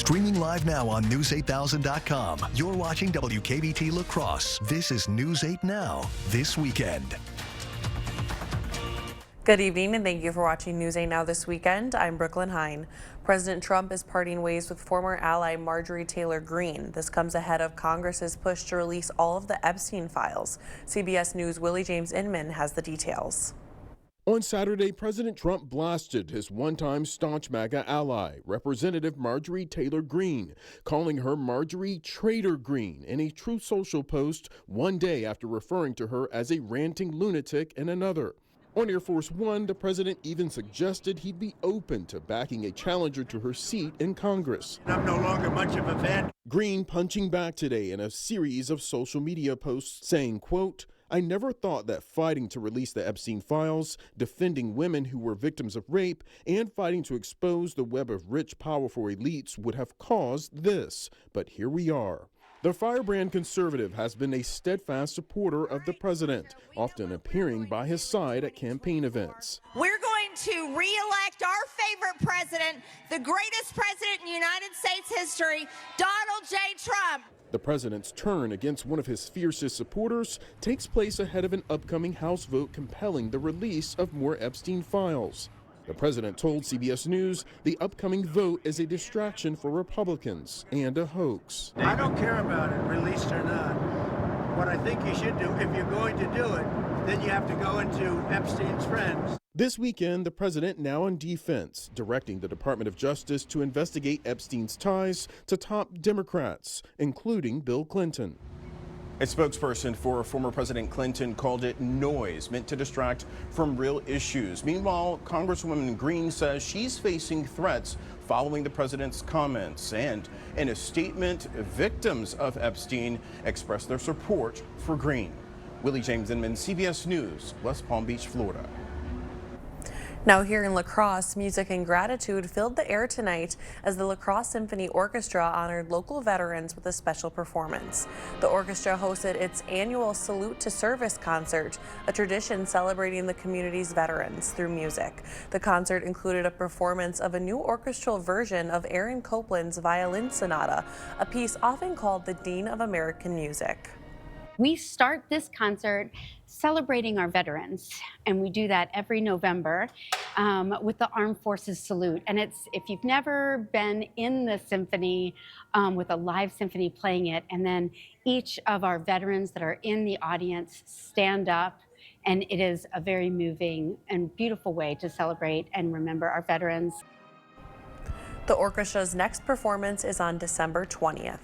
Streaming live now on News8000.com. You're watching WKBT La Crosse. This is News 8 Now, this weekend. Good evening and thank you for watching News 8 Now this weekend. I'm Brooklyn Hine. President Trump is parting ways with former ally Marjorie Taylor Greene. This comes ahead of Congress's push to release all of the Epstein files. CBS News' Willie James Inman has the details. On Saturday, President Trump blasted his one-time staunch MAGA ally, Representative Marjorie Taylor Greene, calling her Marjorie Traitor Greene in a Truth Social post one day after referring to her as a ranting lunatic in another. On Air Force One, the president even suggested he'd be open to backing a challenger to her seat in Congress. I'm no longer much of a fan. Greene punching back today in a series of social media posts saying, quote, "I never thought that fighting to release the Epstein files, defending women who were victims of rape, and fighting to expose the web of rich, powerful elites would have caused this. But here we are." The firebrand conservative has been a steadfast supporter of the president, often appearing by his side at campaign events. We're going to re-elect our favorite president, the greatest president in United States history, Donald J. Trump. The president's turn against one of his fiercest supporters takes place ahead of an upcoming House vote compelling the release of more Epstein files. The president told CBS News the upcoming vote is a distraction for Republicans and a hoax. I don't care about it, released or not. What I think you should do, if you're going to do it, then you have to go into Epstein's friends. This weekend, the president now on defense, directing the Department of Justice to investigate Epstein's ties to top Democrats, including Bill Clinton. A spokesperson for former President Clinton called it noise meant to distract from real issues. Meanwhile, Congresswoman Greene says she's facing threats following the president's comments. And in a statement, victims of Epstein expressed their support for Greene. Willie James Inman, CBS News, West Palm Beach, Florida. Now here in La Crosse, music and gratitude filled the air tonight as the La Crosse Symphony Orchestra honored local veterans with a special performance. The orchestra hosted its annual Salute to Service concert, a tradition celebrating the community's veterans through music. The concert included a performance of a new orchestral version of Aaron Copland's Violin Sonata, a piece often called the Dean of American Music. We start this concert celebrating our veterans, and we do that every November with the Armed Forces Salute. And if you've never been in the symphony with a live symphony playing it, and then each of our veterans that are in the audience stand up, and it is a very moving and beautiful way to celebrate and remember our veterans. The orchestra's next performance is on December 20th.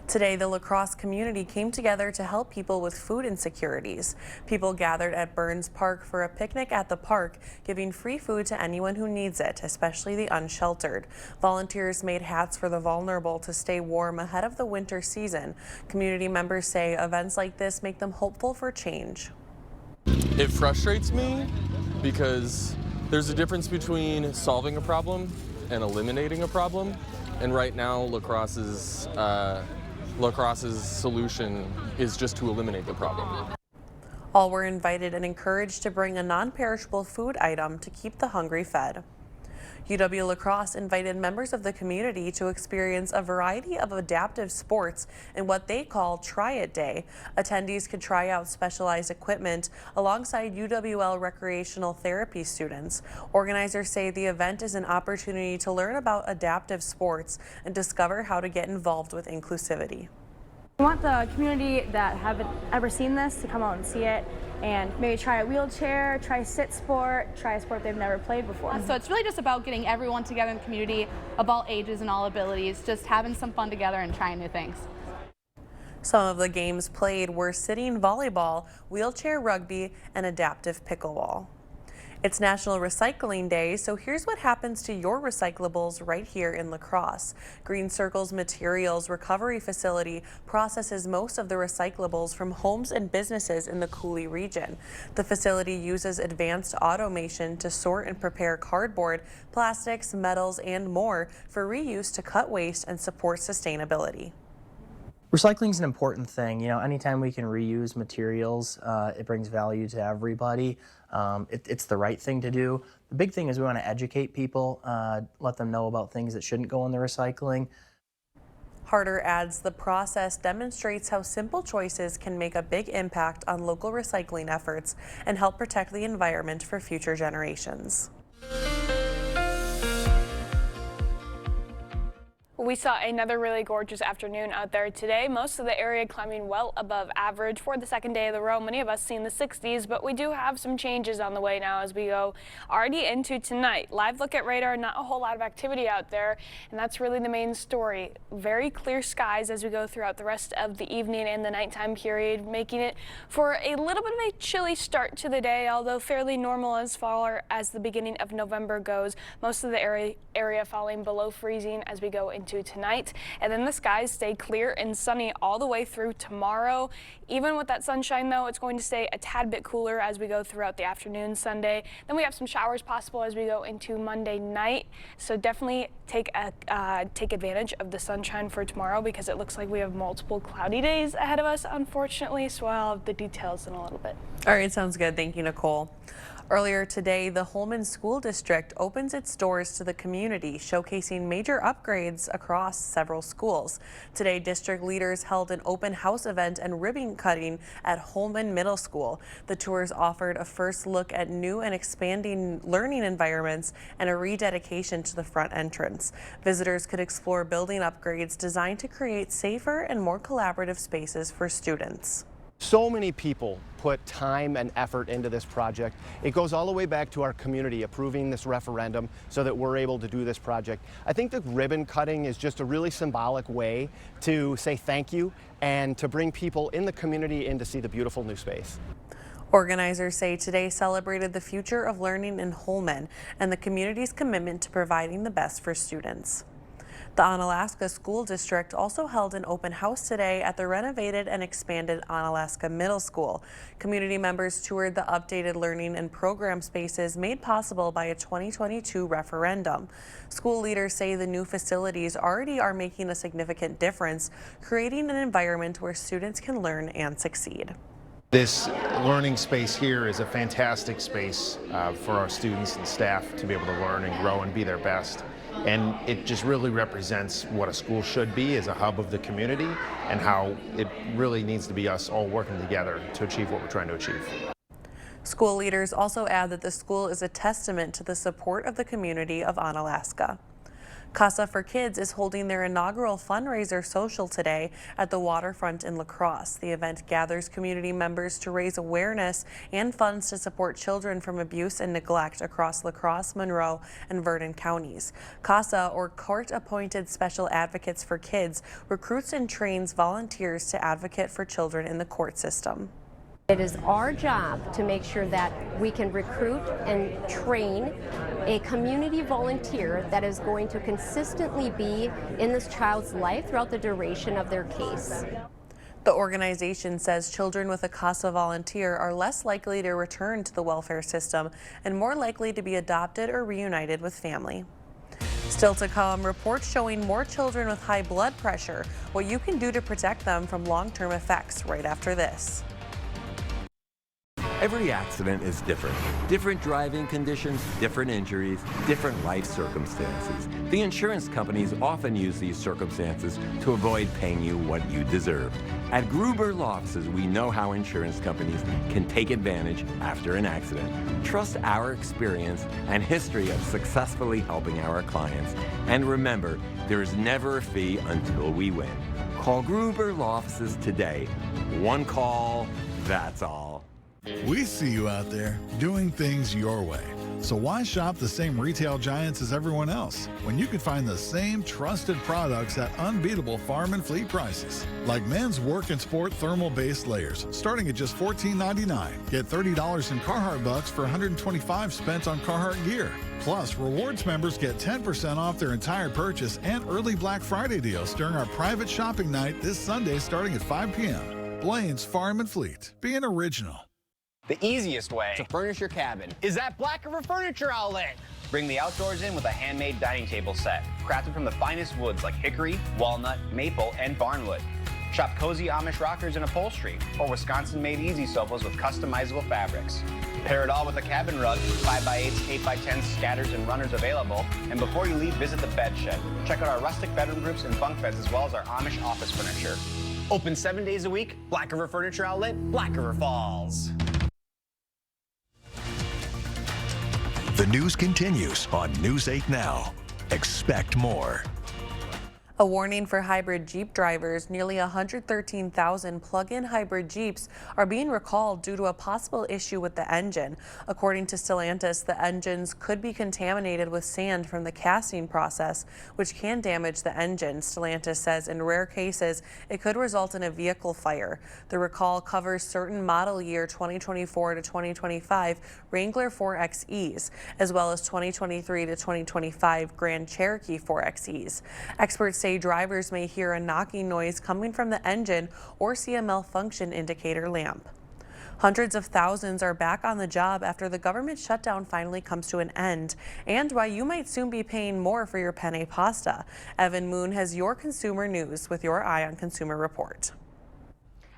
Today, the La Crosse community came together to help people with food insecurities. People gathered at Burns Park for a picnic at the park, giving free food to anyone who needs it, especially the unsheltered. Volunteers made hats for the vulnerable to stay warm ahead of the winter season. Community members say events like this make them hopeful for change. It frustrates me because there's a difference between solving a problem and eliminating a problem. And right now, La Crosse's solution is just to eliminate the problem. All were invited and encouraged to bring a non-perishable food item to keep the hungry fed. UW La Crosse invited members of the community to experience a variety of adaptive sports in what they call Try It Day. Attendees could try out specialized equipment alongside UWL recreational therapy students. Organizers say the event is an opportunity to learn about adaptive sports and discover how to get involved with inclusivity. I want the community that haven't ever seen this to come out and see it and maybe try a wheelchair, try a sit sport, try a sport they've never played before. So it's really just about getting everyone together in the community of all ages and all abilities, just having some fun together and trying new things. Some of the games played were sitting volleyball, wheelchair rugby, and adaptive pickleball. It's National Recycling Day, so here's what happens to your recyclables right here in La Crosse. Green Circle's Materials Recovery Facility processes most of the recyclables from homes and businesses in the Coulee region. The facility uses advanced automation to sort and prepare cardboard, plastics, metals, and more for reuse to cut waste and support sustainability. Recycling is an important thing. You know, anytime we can reuse materials, it brings value to everybody. It's the right thing to do. The big thing is we want to educate people, let them know about things that shouldn't go in the recycling. Harder adds the process demonstrates how simple choices can make a big impact on local recycling efforts and help protect the environment for future generations. We saw another really gorgeous afternoon out there today. Most of the area climbing well above average for the second day of the row. Many of us seen the 60s, but we do have some changes on the way now as we go already into tonight. Live look at radar, not a whole lot of activity out there, and that's really the main story. Very clear skies as we go throughout the rest of the evening and the nighttime period, making it for a little bit of a chilly start to the day, although fairly normal as far as the beginning of November goes. Most of the area falling below freezing as we go into tonight, and then the skies stay clear and sunny all the way through tomorrow. Even with that sunshine though, it's going to stay a tad bit cooler as we go throughout the afternoon Sunday. Then we have some showers possible as we go into Monday night, so definitely take advantage of the sunshine for tomorrow, because it looks like we have multiple cloudy days ahead of us, unfortunately, so I'll have the details in a little bit. All right, sounds good. Thank you, Nicole. Earlier today, the Holmen School District opens its doors to the community, showcasing major upgrades across several schools. Today, district leaders held an open house event and ribbon cutting at Holmen Middle School. The tours offered a first look at new and expanding learning environments and a rededication to the front entrance. Visitors could explore building upgrades designed to create safer and more collaborative spaces for students. So many people put time and effort into this project. It goes all the way back to our community approving this referendum so that we're able to do this project. I think the ribbon cutting is just a really symbolic way to say thank you and to bring people in the community in to see the beautiful new space. Organizers say today celebrated the future of learning in Holmen and the community's commitment to providing the best for students. The Onalaska School District also held an open house today at the renovated and expanded Onalaska Middle School. Community members toured the updated learning and program spaces made possible by a 2022 referendum. School leaders say the new facilities already are making a significant difference, creating an environment where students can learn and succeed. This learning space here is a fantastic space for our students and staff to be able to learn and grow and be their best. And it just really represents what a school should be as a hub of the community and how it really needs to be us all working together to achieve what we're trying to achieve. School leaders also add that the school is a testament to the support of the community of Onalaska. Casa for Kids is holding their inaugural fundraiser social today at the waterfront in La Crosse. The event gathers community members to raise awareness and funds to support children from abuse and neglect across La Crosse, Monroe, and Vernon counties. Casa, or Court-Appointed Special Advocates for Kids, recruits and trains volunteers to advocate for children in the court system. It is our job to make sure that we can recruit and train a community volunteer that is going to consistently be in this child's life throughout the duration of their case. The organization says children with a CASA volunteer are less likely to return to the welfare system and more likely to be adopted or reunited with family. Still to come, reports showing more children with high blood pressure, what you can do to protect them from long-term effects right after this. Every accident is different. Different driving conditions, different injuries, different life circumstances. The insurance companies often use these circumstances to avoid paying you what you deserve. At Gruber Law Offices, we know how insurance companies can take advantage after an accident. Trust our experience and history of successfully helping our clients. And remember, there is never a fee until we win. Call Gruber Law Offices today. One call, that's all. We see you out there doing things your way. So why shop the same retail giants as everyone else when you can find the same trusted products at unbeatable farm and fleet prices? Like men's work and sport thermal base layers, starting at just $14.99. Get $30 in Carhartt bucks for $125 spent on Carhartt gear. Plus, rewards members get 10% off their entire purchase and early Black Friday deals during our private shopping night this Sunday starting at 5 p.m. Blaine's Farm and Fleet. Being original. The easiest way to furnish your cabin is at Black River Furniture Outlet. Bring the outdoors in with a handmade dining table set, crafted from the finest woods like hickory, walnut, maple, and barnwood. Shop cozy Amish rockers and upholstery, or Wisconsin-made easy sofas with customizable fabrics. Pair it all with a cabin rug, 5x8s, 8x10s, scatters, and runners available. And before you leave, visit the bed shed. Check out our rustic bedroom groups and bunk beds, as well as our Amish office furniture. Open 7 days a week, Black River Furniture Outlet, Black River Falls. The news continues on News 8 Now. Expect more. A warning for hybrid Jeep drivers. Nearly 113,000 plug-in hybrid Jeeps are being recalled due to a possible issue with the engine. According to Stellantis, the engines could be contaminated with sand from the casting process, which can damage the engine. Stellantis says in rare cases, it could result in a vehicle fire. The recall covers certain model year 2024 to 2025 Wrangler 4XEs, as well as 2023 to 2025 Grand Cherokee 4XEs. Experts say drivers may hear a knocking noise coming from the engine or see a malfunction indicator lamp. Hundreds of thousands are back on the job after the government shutdown finally comes to an end, and why you might soon be paying more for your penne pasta. Evan Moon has your consumer news with your Eye on Consumer report.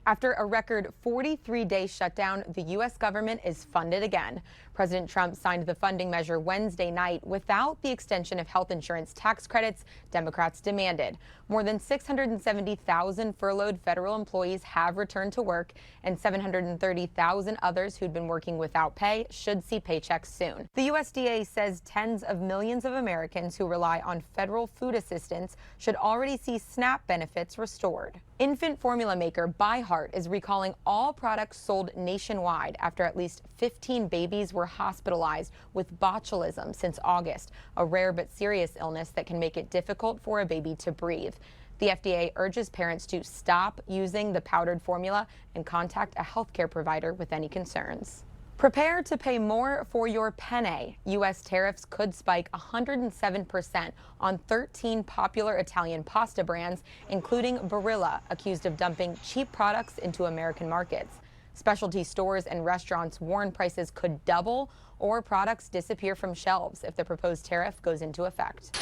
After a record 43-day shutdown, the U.S. government is funded again. President Trump signed the funding measure Wednesday night without the extension of health insurance tax credits Democrats demanded. More than 670,000 furloughed federal employees have returned to work, and 730,000 others who'd been working without pay should see paychecks soon. The USDA says tens of millions of Americans who rely on federal food assistance should already see SNAP benefits restored. Infant formula maker ByHeart is recalling all products sold nationwide after at least 15 babies were hospitalized with botulism since August, a rare but serious illness that can make it difficult for a baby to breathe. The FDA urges parents to stop using the powdered formula and contact a healthcare provider with any concerns. Prepare to pay more for your penne. U.S. tariffs could spike 107% on 13 popular Italian pasta brands, including Barilla, accused of dumping cheap products into American markets. Specialty stores and restaurants warn prices could double or products disappear from shelves if the proposed tariff goes into effect.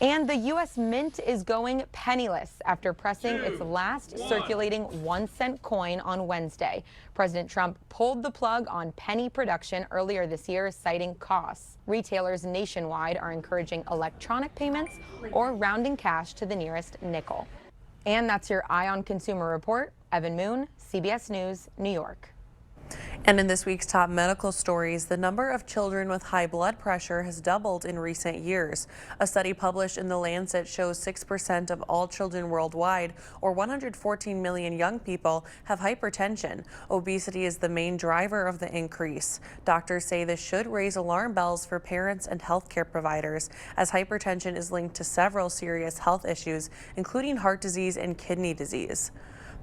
And the U.S. Mint is going penniless after pressing its last circulating 1-cent coin on Wednesday. President Trump pulled the plug on penny production earlier this year, citing costs. Retailers nationwide are encouraging electronic payments or rounding cash to the nearest nickel. And that's your Eye on Consumer report. Evan Moon, CBS News, New York. And in this week's top medical stories, the number of children with high blood pressure has doubled in recent years. A study published in The Lancet shows 6% of all children worldwide, or 114 million young people, have hypertension. Obesity is the main driver of the increase. Doctors say this should raise alarm bells for parents and healthcare providers, as hypertension is linked to several serious health issues, including heart disease and kidney disease.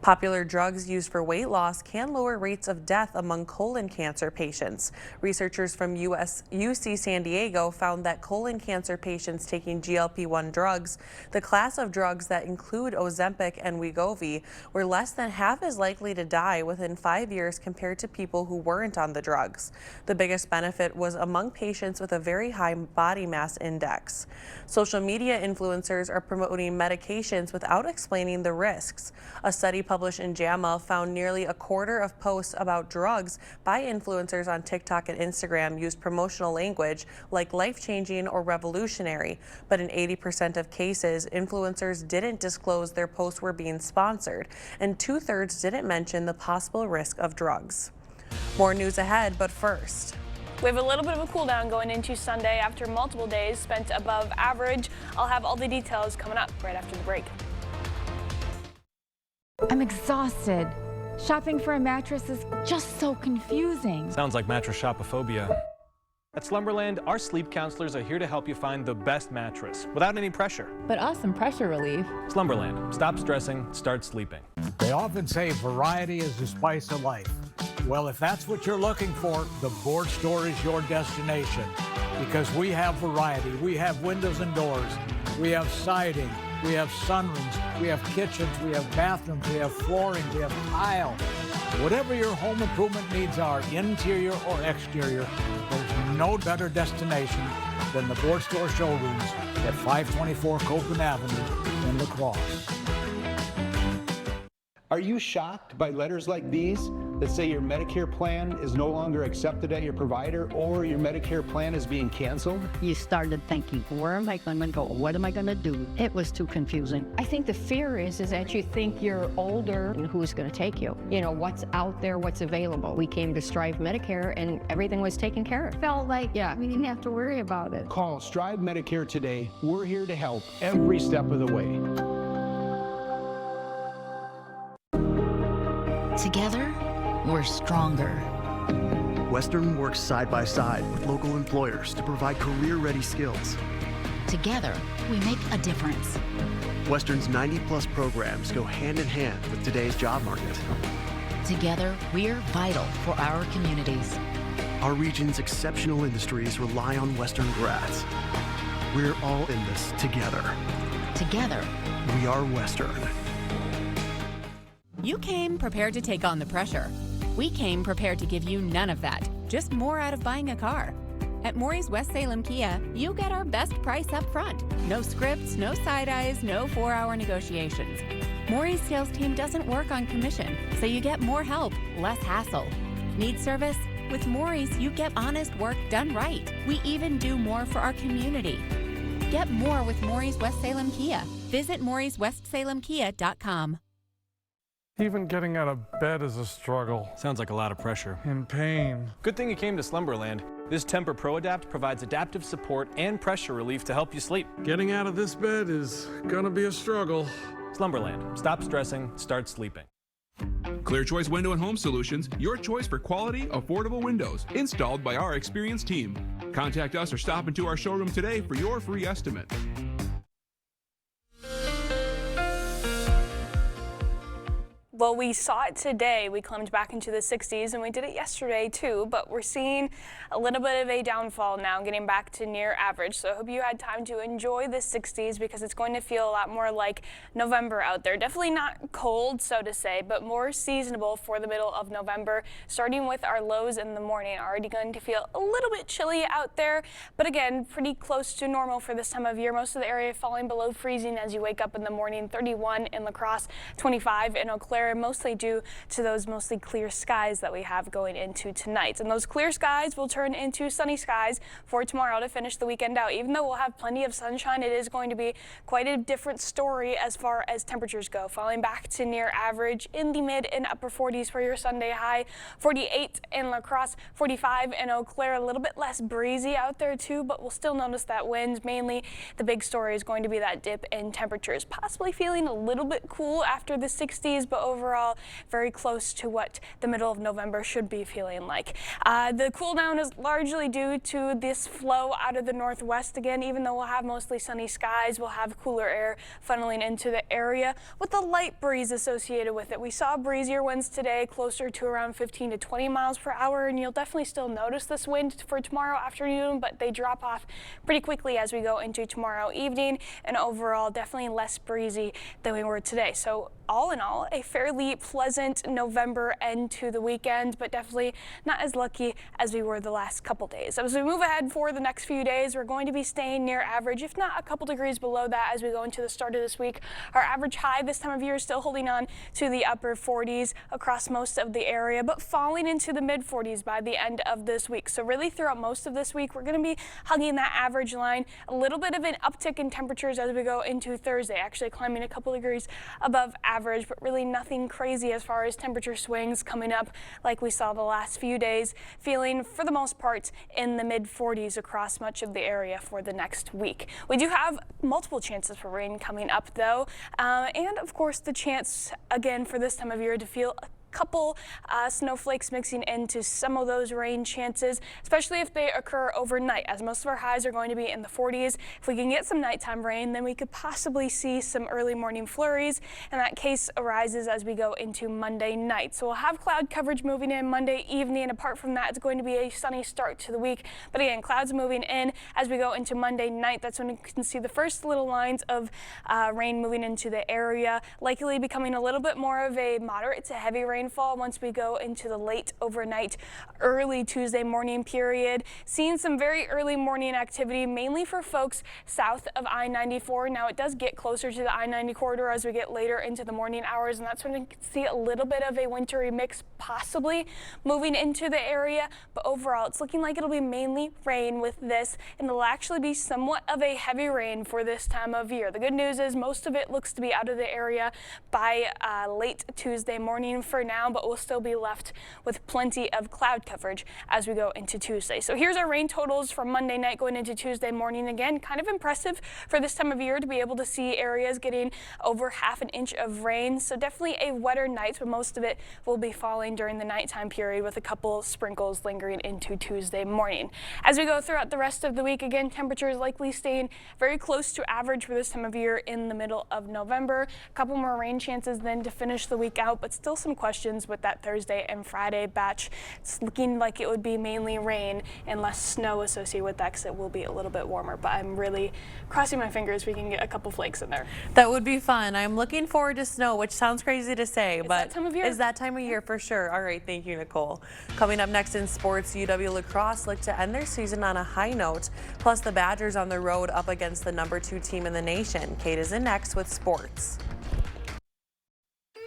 Popular drugs used for weight loss can lower rates of death among colon cancer patients. Researchers from UC San Diego found that colon cancer patients taking GLP-1 drugs, the class of drugs that include Ozempic and Wegovy, were less than half as likely to die within 5 years compared to people who weren't on the drugs. The biggest benefit was among patients with a very high body mass index. Social media influencers are promoting medications without explaining the risks. A study published in JAMA found nearly a quarter of posts about drugs by influencers on TikTok and Instagram used promotional language like life-changing or revolutionary, but in 80% of cases, influencers didn't disclose their posts were being sponsored, and 2/3 didn't mention the possible risk of drugs. More news ahead, but first. We have a little bit of a cool down going into Sunday after multiple days spent above average. I'll have all the details coming up right after the break. I'm exhausted. Shopping for a mattress is just so confusing. Sounds like mattress shopophobia. At Slumberland, our sleep counselors are here to help you find the best mattress without any pressure. But awesome pressure relief. Slumberland. Stop stressing, start sleeping. They often say variety is the spice of life. Well, if that's what you're looking for, the Board Store is your destination. Because we have variety. We have windows and doors. We have siding. We have sunrooms, we have kitchens, we have bathrooms, we have flooring, we have tile. Whatever your home improvement needs are, interior or exterior, there's no better destination than the Board Store showrooms at 524 Copeland Avenue in La Crosse. Are you shocked by letters like these that say your Medicare plan is no longer accepted at your provider or your Medicare plan is being canceled? You started thinking, where am I going to go? What am I going to do? It was too confusing. I think the fear is that you think you're older and who's going to take you? You know, what's out there, what's available. We came to Strive Medicare and everything was taken care of. Felt like we didn't have to worry about it. Call Strive Medicare today. We're here to help every step of the way. Together, we're stronger. Western works side by side with local employers to provide career-ready skills. Together, we make a difference. Western's 90-plus programs go hand in hand with today's job market. Together, we're vital for our communities. Our region's exceptional industries rely on Western grads. We're all in this together. Together, we are Western. You came prepared to take on the pressure. We came prepared to give you none of that, just more out of buying a car. At Maury's West Salem Kia, you get our best price up front. No scripts, no side eyes, no 4-hour negotiations. Maury's sales team doesn't work on commission, so you get more help, less hassle. Need service? With Maury's, you get honest work done right. We even do more for our community. Get more with Maury's West Salem Kia. Visit MaurysWestSalemKia.com. Even getting out of bed is a struggle. Sounds like a lot of pressure. In pain. Good thing you came to Slumberland. This Tempur ProAdapt provides adaptive support and pressure relief to help you sleep. Getting out of this bed is gonna be a struggle. Slumberland. Stop stressing, start sleeping. Clear Choice Window and Home Solutions, your choice for quality, affordable windows, installed by our experienced team. Contact us or stop into our showroom today for your free estimate. Well, we saw it today. We climbed back into the 60s, and we did it yesterday too, but we're seeing a little bit of a downfall now, getting back to near average. So I hope you had time to enjoy the 60s because it's going to feel a lot more like November out there. Definitely not cold, so to say, but more seasonable for the middle of November, starting with our lows in the morning. Already going to feel a little bit chilly out there, but again, pretty close to normal for this time of year. Most of the area falling below freezing as you wake up in the morning. 31 in La Crosse, 25 in Eau Claire, mostly due to those mostly clear skies that we have going into tonight. And those clear skies will turn into sunny skies for tomorrow to finish the weekend out. Even though we'll have plenty of sunshine, it is going to be quite a different story as far as temperatures go, falling back to near average in the mid and upper 40s for your Sunday high. 48 in La Crosse, 45 in Eau Claire, a little bit less breezy out there too, but we'll still notice that wind. Mainly the big story is going to be that dip in temperatures, possibly feeling a little bit cool after the 60s, but overall very close to what the middle of November should be feeling like. The cool down is largely due to this flow out of the northwest again. Even though we'll have mostly sunny skies, we'll have cooler air funneling into the area with a light breeze associated with it. We saw breezier winds today, closer to around 15 to 20 miles per hour, and you'll definitely still notice this wind for tomorrow afternoon, but they drop off pretty quickly as we go into tomorrow evening, and overall definitely less breezy than we were today. So all in all, a fairly pleasant November end to the weekend, but definitely not as lucky as we were the last couple days. As we move ahead for the next few days, we're going to be staying near average, if not a couple degrees below that as we go into the start of this week. Our average high this time of year is still holding on to the upper 40s across most of the area, but falling into the mid 40s by the end of this week. So really throughout most of this week, we're going to be hugging that average line. A little bit of an uptick in temperatures as we go into Thursday, actually climbing a couple degrees above average, but really nothing crazy as far as temperature swings coming up like we saw the last few days, feeling for the most part in the mid 40s across much of the area for the next week. We do have multiple chances for rain coming up though, and of course the chance again for this time of year to feel a couple snowflakes mixing into some of those rain chances, especially if they occur overnight, as most of our highs are going to be in the 40s. If we can get some nighttime rain, then we could possibly see some early morning flurries, and that case arises as we go into Monday night. So we'll have cloud coverage moving in Monday evening. Apart from that, it's going to be a sunny start to the week, but again, clouds moving in as we go into Monday night. That's when you can see the first little lines of rain moving into the area, likely becoming a little bit more of a moderate to heavy rain rainfall once we go into the late overnight, early Tuesday morning period. Seeing some very early morning activity, mainly for folks south of I-94. Now it does get closer to the I-90 corridor as we get later into the morning hours, and that's when we can see a little bit of a wintry mix possibly moving into the area. But overall, it's looking like it'll be mainly rain with this, and it'll actually be somewhat of a heavy rain for this time of year. The good news is most of it looks to be out of the area by late Tuesday morning for now, but we'll still be left with plenty of cloud coverage as we go into Tuesday. So here's our rain totals from Monday night going into Tuesday morning. Again, kind of impressive for this time of year to be able to see areas getting over half an inch of rain. So definitely a wetter night, but most of it will be falling during the nighttime period with a couple sprinkles lingering into Tuesday morning. As we go throughout the rest of the week, again, temperatures likely staying very close to average for this time of year in the middle of November. A couple more rain chances then to finish the week out, but still some questions with that Thursday and Friday batch. It's looking like it would be mainly rain and less snow associated with that because it will be a little bit warmer, but I'm really crossing my fingers we can get a couple flakes in there. That would be fun. I'm looking forward to snow, which sounds crazy to say, but that time of year. Is that time of year for sure. All right, thank you, Nicole. Coming up next in sports, UW La Crosse look to end their season on a high note, plus the Badgers on the road up against the #2 team in the nation. Kate is in next with sports.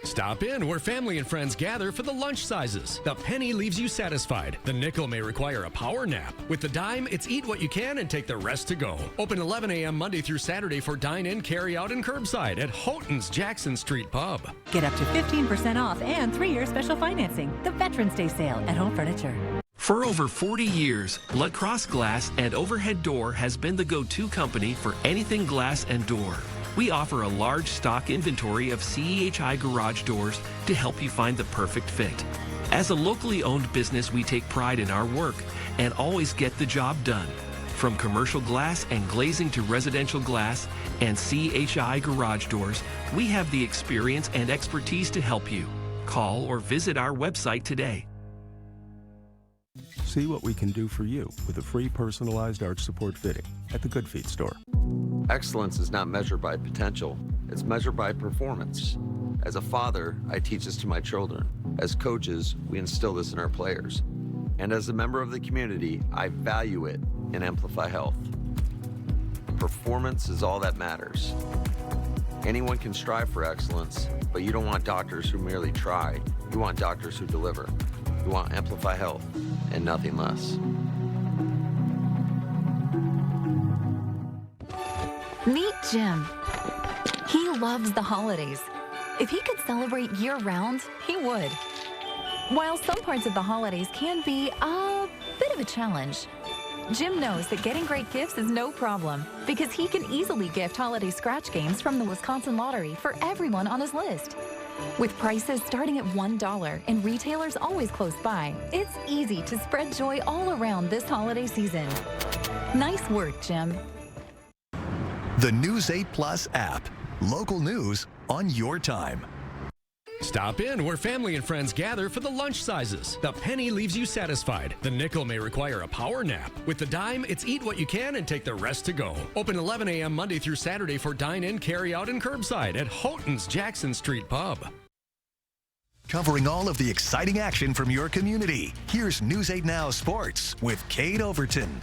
Stop in where family and friends gather for the lunch sizes. The penny leaves you satisfied. The nickel may require a power nap. With the dime, it's eat what you can and take the rest to go. Open 11 a.m. Monday through Saturday for dine-in, carry-out, and curbside at Houghton's Jackson Street Pub. Get up to 15% off and 3-year special financing. The Veterans Day sale at Home Furniture. For over 40 years, La Crosse Glass and Overhead Door has been the go-to company for anything glass and door. We offer a large stock inventory of CEHI garage doors to help you find the perfect fit. As a locally owned business, we take pride in our work and always get the job done. From commercial glass and glazing to residential glass and CEHI garage doors, we have the experience and expertise to help you. Call or visit our website today. See what we can do for you with a free personalized arch support fitting at the Good Feet store. Excellence is not measured by potential, it's measured by performance. As a father, I teach this to my children. As coaches, we instill this in our players. And as a member of the community, I value it in Amplify Health. Performance is all that matters. Anyone can strive for excellence, but you don't want doctors who merely try. You want doctors who deliver. You want Amplify Health and nothing less. Meet Jim. He loves the holidays. If he could celebrate year-round, he would. While some parts of the holidays can be a bit of a challenge, Jim knows that getting great gifts is no problem because he can easily gift holiday scratch games from the Wisconsin Lottery for everyone on his list. With prices starting at $1 and retailers always close by, it's easy to spread joy all around this holiday season. Nice work, Jim. The News 8 Plus app. Local news on your time. Stop in where family and friends gather for the lunch sizes. The penny leaves you satisfied. The nickel may require a power nap. With the dime, it's eat what you can and take the rest to go. Open 11 a.m. Monday through Saturday for dine-in, carry-out, and curbside at Houghton's Jackson Street Pub. Covering all of the exciting action from your community. Here's News 8 Now Sports with Kate Overton.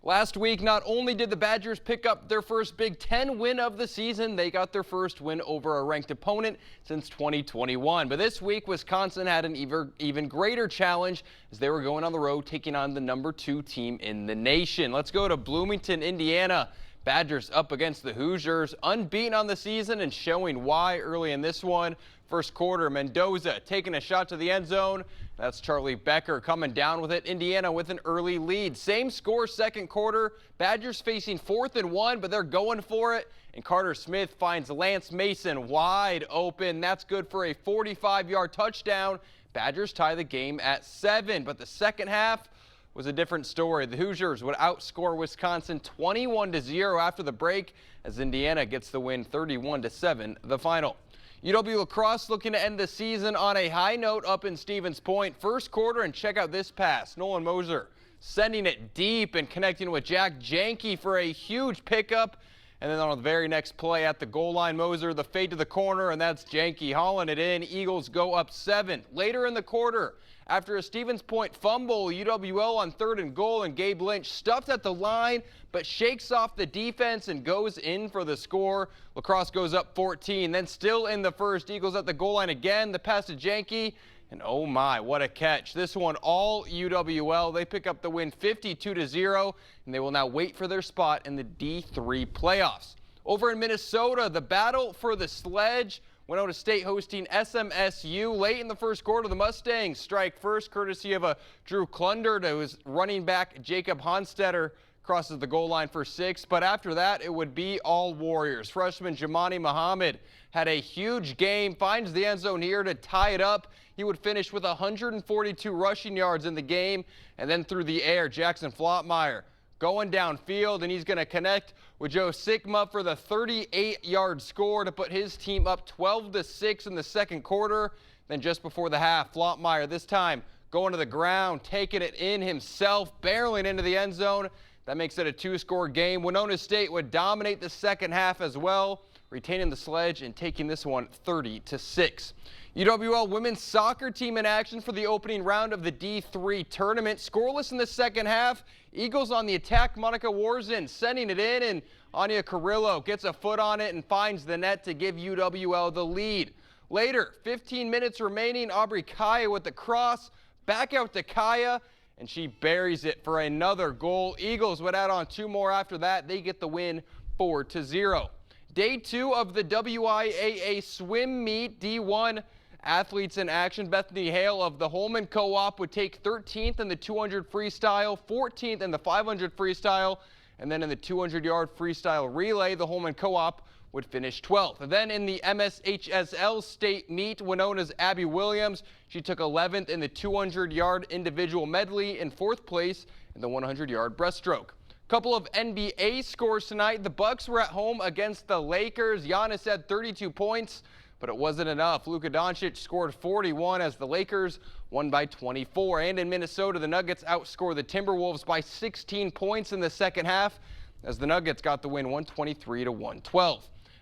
Last week, not only did the Badgers pick up their first Big Ten win of the season, they got their first win over a ranked opponent since 2021. But this week, Wisconsin had an even greater challenge as they were going on the road, taking on the #2 team in the nation. Let's go to Bloomington, Indiana. Badgers up against the Hoosiers, unbeaten on the season and showing why early in this one. First quarter, Mendoza taking a shot to the end zone. That's Charlie Becker coming down with it. Indiana with an early lead. Same score second quarter. Badgers facing 4th and 1, but they're going for it. And Carter Smith finds Lance Mason wide open. That's good for a 45-yard touchdown. Badgers tie the game at 7, but the second half was a different story. The Hoosiers would outscore Wisconsin 21-0 after the break as Indiana gets the win 31-7, the final. UW La Crosse looking to end the season on a high note up in Stevens Point. First quarter, and check out this pass. Nolan Moser sending it deep and connecting with Jack Janke for a huge pickup. And then on the very next play at the goal line, Moser, the fade to the corner, and that's Janke hauling it in. Eagles go up 7. Later in the quarter, after a Stevens Point fumble, UWL on 3rd and goal, and Gabe Lynch stuffed at the line, but shakes off the defense and goes in for the score. La Crosse goes up 14. Then still in the first, Eagles at the goal line again. The pass to Janke, and oh my, what a catch. This one all UWL. They pick up the win 52-0, and they will now wait for their spot in the D3 playoffs. Over in Minnesota, the battle for the sledge. Winona State hosting SMSU. Late in the first quarter, the Mustangs strike first, courtesy of a Drew Klunder, to his running back Jacob Honstetter crosses the goal line for 6. But after that, it would be all Warriors. Freshman Jamani Muhammad had a huge game, finds the end zone here to tie it up. He would finish with 142 rushing yards in the game. And then through the air, Jackson Flottmeyer going downfield, and he's going to connect with Joe Sigma for the 38-yard score to put his team up 12-6 in the second quarter. Then just before the half, Flottmeyer this time going to the ground, taking it in himself, barreling into the end zone. That makes it a 2-score game. Winona State would dominate the second half as well, retaining the sledge and taking this one 30-6. UWL women's soccer team in action for the opening round of the D3 tournament. Scoreless in the second half. Eagles on the attack. Monica Warzin sending it in, and Anya Carrillo gets a foot on it and finds the net to give UWL the lead. Later, 15 minutes remaining, Aubrey Kaya with the cross. Back out to Kaya, and she buries it for another goal. Eagles would add on 2 more after that. They get the win 4-0. Day 2 of the WIAA swim meet. D1 athletes in action. Bethany Hale of the Holman Co-op would take 13th in the 200 freestyle, 14th in the 500 freestyle, and then in the 200-yard freestyle relay, the Holman Co-op would finish 12th. And then in the MSHSL state meet, Winona's Abby Williams, she took 11th in the 200-yard individual medley and 4th place in the 100-yard breaststroke. Couple of NBA scores tonight. The Bucks were at home against the Lakers. Giannis had 32 points, but it wasn't enough. Luka Doncic scored 41 as the Lakers won by 24. And in Minnesota, the Nuggets outscored the Timberwolves by 16 points in the second half as the Nuggets got the win 123-112.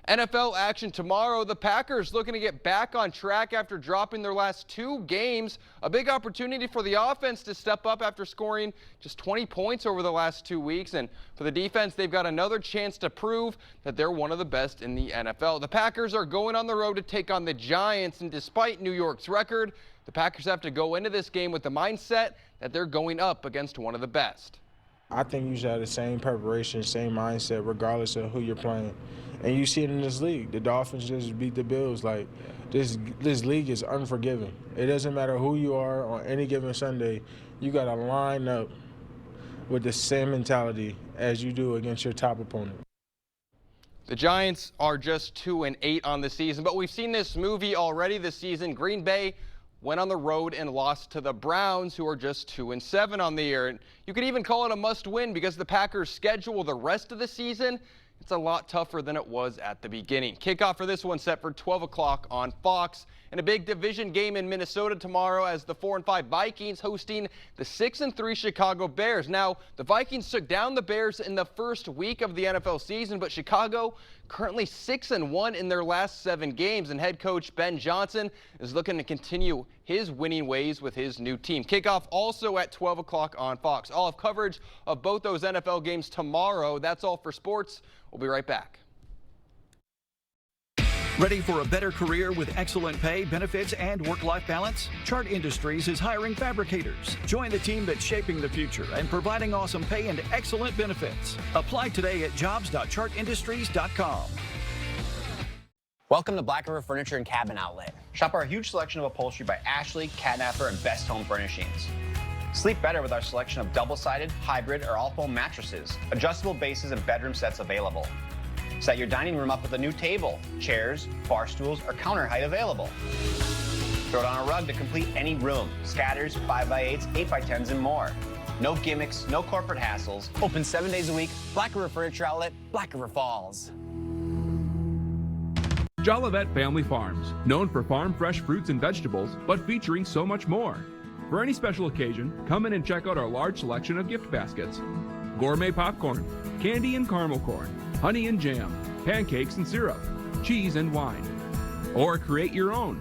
NFL action tomorrow. The Packers looking to get back on track after dropping their last 2 games. A big opportunity for the offense to step up after scoring just 20 points over the last 2 weeks. And for the defense, they've got another chance to prove that they're one of the best in the NFL. The Packers are going on the road to take on the Giants. And despite New York's record, the Packers have to go into this game with the mindset that they're going up against one of the best. I think you should have the same preparation, same mindset, regardless of who you're playing. And you see it in this league. The Dolphins just beat the Bills. Like, this league is unforgiving. It doesn't matter who you are on any given Sunday. You got to line up with the same mentality as you do against your top opponent. The Giants are just 2-8 on the season, but we've seen this movie already this season. Green Bay went on the road and lost to the Browns, who are just 2-7 on the year. And you could even call it a must-win because the Packers' schedule the rest of the season, it's a lot tougher than it was at the beginning. Kickoff for this one set for 12 o'clock on Fox. And a big division game in Minnesota tomorrow as the 4-5 Vikings hosting the 6-3 Chicago Bears. Now, the Vikings took down the Bears in the first week of the NFL season, but Chicago currently 6-1 in their last 7 games. And head coach Ben Johnson is looking to continue his winning ways with his new team. Kickoff also at 12 o'clock on Fox. I'll have coverage of both those NFL games tomorrow. That's all for sports. We'll be right back. Ready for a better career with excellent pay, benefits, and work-life balance? Chart Industries is hiring fabricators. Join the team that's shaping the future and providing awesome pay and excellent benefits. Apply today at jobs.chartindustries.com. Welcome to Black River Furniture and Cabin Outlet. Shop our huge selection of upholstery by Ashley, Catnapper, and Best Home Furnishings. Sleep better with our selection of double-sided, hybrid, or all-foam mattresses, adjustable bases, and bedroom sets available. Set your dining room up with a new table, chairs, bar stools, or counter height available. Throw down a rug to complete any room, scatters, 5x8s, 8x10s, and more. No gimmicks, no corporate hassles. Open 7 days a week. Black River Furniture Outlet, Black River Falls. Jolivet Family Farms, known for farm fresh fruits and vegetables, but featuring so much more. For any special occasion, come in and check out our large selection of gift baskets. Gourmet popcorn, candy and caramel corn, honey and jam, pancakes and syrup, cheese and wine. Or create your own.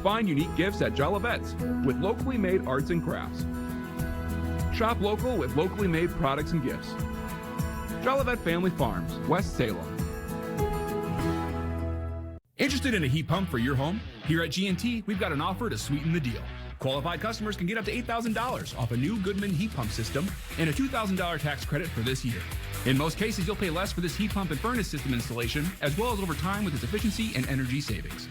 Find unique gifts at Jolivet's with locally made arts and crafts. Shop local with locally made products and gifts. Jolivet Family Farms, West Salem. Interested in a heat pump for your home? Here at G&T, we've got an offer to sweeten the deal. Qualified customers can get up to $8,000 off a new Goodman heat pump system and a $2,000 tax credit for this year. In most cases, you'll pay less for this heat pump and furnace system installation, as well as over time with its efficiency and energy savings.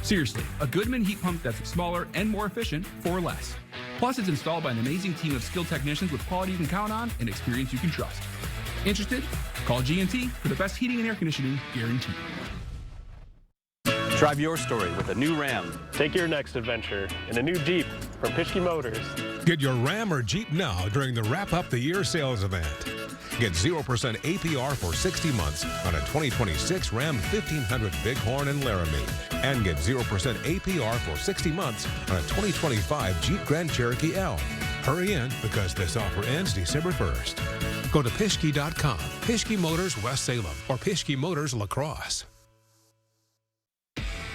Seriously, a Goodman heat pump that's smaller and more efficient for less. Plus, it's installed by an amazing team of skilled technicians with quality you can count on and experience you can trust. Interested? Call G&T for the best heating and air conditioning guaranteed. Drive your story with a new Ram. Take your next adventure in a new Jeep from Pischke Motors. Get your Ram or Jeep now during the Wrap Up the Year sales event. Get 0% APR for 60 months on a 2026 Ram 1500 Bighorn and Laramie. And get 0% APR for 60 months on a 2025 Jeep Grand Cherokee L. Hurry in because this offer ends December 1st. Go to Pischke.com, Pischke Motors West Salem, or Pischke Motors La Crosse.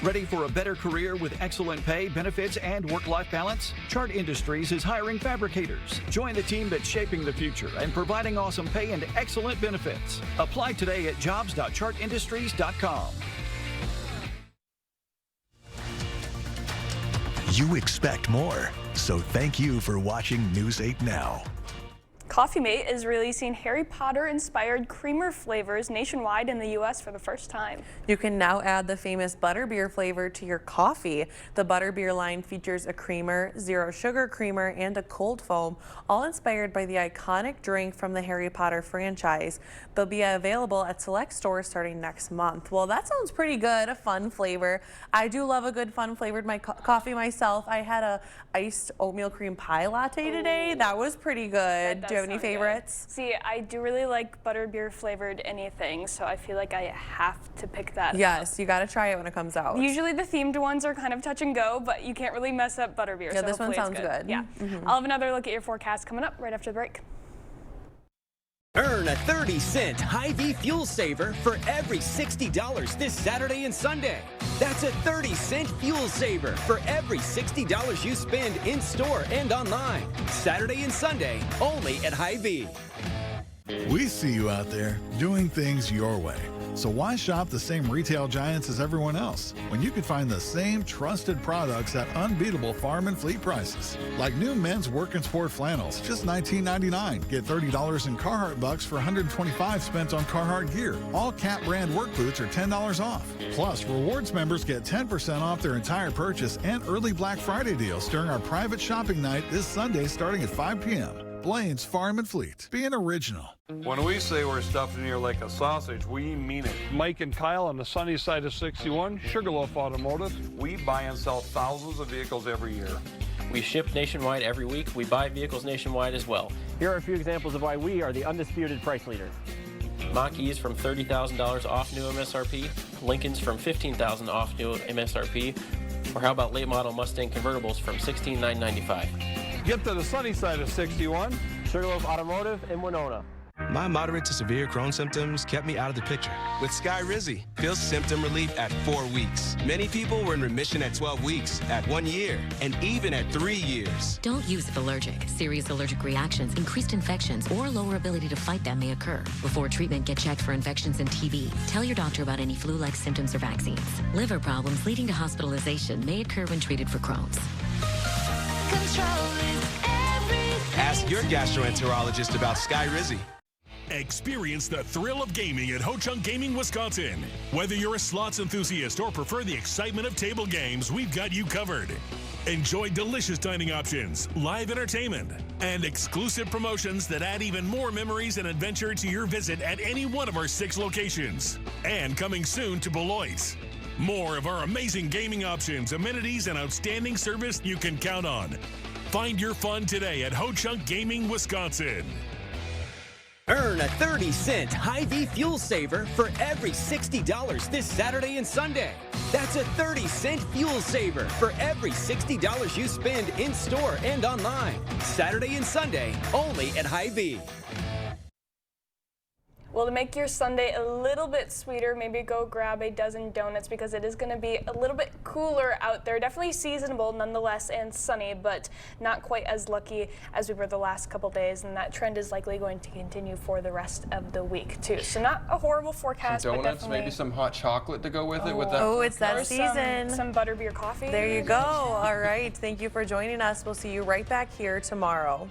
Ready for a better career with excellent pay, benefits, and work-life balance? Chart Industries is hiring fabricators. Join the team that's shaping the future and providing awesome pay and excellent benefits. Apply today at jobs.chartindustries.com. You expect more, so thank you for watching News 8 Now. Coffee Mate is releasing Harry Potter-inspired creamer flavors nationwide in the U.S. for the first time. You can now add the famous butterbeer flavor to your coffee. The butterbeer line features a creamer, zero sugar creamer, and a cold foam, all inspired by the iconic drink from the Harry Potter franchise. They'll be available at select stores starting next month. Well, that sounds pretty good, a fun flavor. I do love a good fun flavored coffee myself. I had a iced oatmeal cream pie latte today. That was pretty good. Do you have any favorites? See, I do really like butterbeer flavored anything, so I feel like I have to pick that up. Yes, you got to try it when it comes out. Usually the themed ones are kind of touch and go, but you can't really mess up butterbeer. Yeah, so this one sounds good. Yeah. I'll have another look at your forecast coming up right after the break. Earn a 30-cent Hy-Vee fuel saver for every $60 this Saturday and Sunday. That's a 30-cent fuel saver for every $60 you spend in-store and online. Saturday and Sunday, only at Hy-Vee. We see you out there doing things your way. So why shop the same retail giants as everyone else when you can find the same trusted products at unbeatable farm and fleet prices? Like new men's work and sport flannels, just $19.99. Get $30 in Carhartt bucks for $125 spent on Carhartt gear. All Cat brand work boots are $10 off. Plus, rewards members get 10% off their entire purchase and early Black Friday deals during our private shopping night this Sunday starting at 5 p.m. Blaine's Farm and Fleet. Being original. When we say we're stuffed in here like a sausage, we mean it. Mike and Kyle on the sunny side of 61, Sugarloaf Automotive. We buy and sell thousands of vehicles every year. We ship nationwide every week. We buy vehicles nationwide as well. Here are a few examples of why we are the undisputed price leader. Mach-E's from $30,000 off new MSRP. Lincoln's from $15,000 off new MSRP. Or how about late model Mustang convertibles from $16,995. Get to the sunny side of 61. Sugarloaf Automotive in Winona. My moderate to severe Crohn's symptoms kept me out of the picture. With Skyrizi, feel symptom relief at 4 weeks. Many people were in remission at 12 weeks, at 1 year, and even at 3 years. Don't use if allergic. Serious allergic reactions, increased infections, or lower ability to fight them may occur. Before treatment, get checked for infections and TB. Tell your doctor about any flu-like symptoms or vaccines. Liver problems leading to hospitalization may occur when treated for Crohn's. Ask your gastroenterologist about Skyrizi. Experience the thrill of gaming at Ho-Chunk Gaming, Wisconsin. Whether you're a slots enthusiast or prefer the excitement of table games, we've got you covered. Enjoy delicious dining options, live entertainment, and exclusive promotions that add even more memories and adventure to your visit at any one of our 6 locations. And coming soon to Beloit. More of our amazing gaming options, amenities, and outstanding service you can count on. Find your fun today at Ho-Chunk Gaming, Wisconsin. Earn a 30-cent Hy-Vee fuel saver for every $60 this Saturday and Sunday. That's a 30-cent fuel saver for every $60 you spend in-store and online. Saturday and Sunday, only at Hy-Vee. Well, to make your Sunday a little bit sweeter, maybe go grab a dozen donuts because it is going to be a little bit cooler out there. Definitely seasonable nonetheless and sunny, but not quite as lucky as we were the last couple days, and that trend is likely going to continue for the rest of the week too. So not a horrible forecast, Some but donuts, definitely maybe some hot chocolate to go with it. With that. Oh, it's that or season. Some butterbeer coffee. There you go. All right. Thank you for joining us. We'll see you right back here tomorrow.